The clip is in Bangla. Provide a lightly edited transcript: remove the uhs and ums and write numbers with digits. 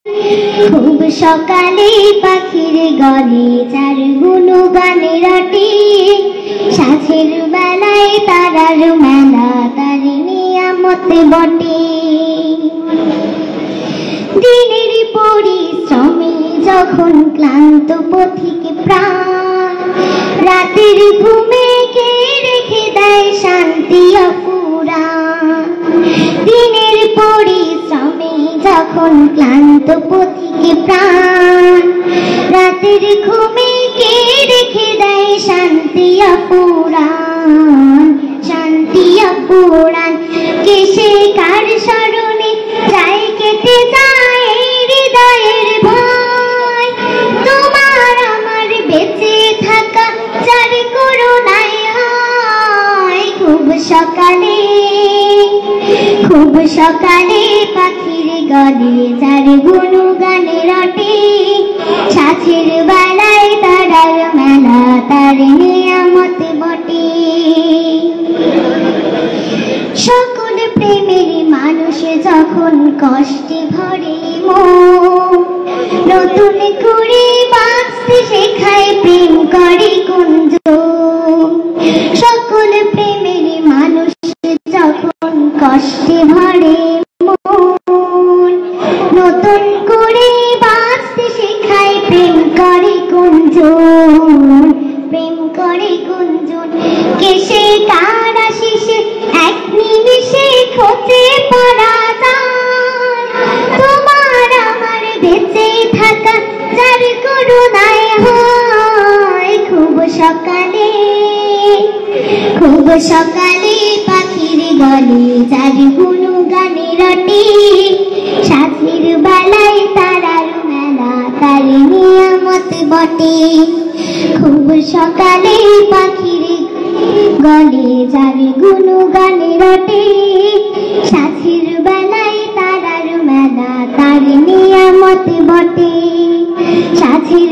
খুব সকালে পাখির গলে যার গুণগানে রটে, সাঁঝের বেলায় তারার মেলা তার নিয়ামত বটে। দিনের পরিশ্রমে যখন ক্লান্ত পথিক প্রাণ, রাতের ঘুমে কে রেখে দেয় শান্তি অফুরান। দিনের পরিশ্রমে যখন ক্লান্ত পথিক প্রাণ, রাতের ঘুমে কে রেখে দেয় শান্তি অফুরান। শান্তি অফুরান কে সে কার স্মরণে যায় কেটে যায় হৃদয়ের ভয়। তোমার আমার বেঁচে থাকা যার করুণায় হয়। খুব সকালে পাখির গলে যার গুণগানে রটে, সাঁঝের বেলায় তারার মেলা তার নিয়ামত বটে। সকল প্রেমের মানুষ যখন কষ্টে ভরে মন, নতুন করে বাঁচতে শেখায় প্রেম করে গুঞ্জন। সকল প্রেমের মানুষ যখন কষ্টে ভরে মন, নতুন করে বাঁচতে শেখায় প্রেম করে গুঞ্জন। প্রেম করে গুঞ্জন কে সে কার আশিসে এক নিমিষে খোঁজে পড়া যায়। তোমার আমার বেঁচে থাকা যার করুণায় হয়। খুব সকালে পাখির গলে যার গুণগানে রটে, সাঁঝের বেলায় তারার মেলা তার নিয়ামত বটে। খুব সকালে পাখির গলে যার গুণগানে রটে, সাঁঝের বেলায় তারার মেলা তার নিয়ামত বটে। সাঁঝের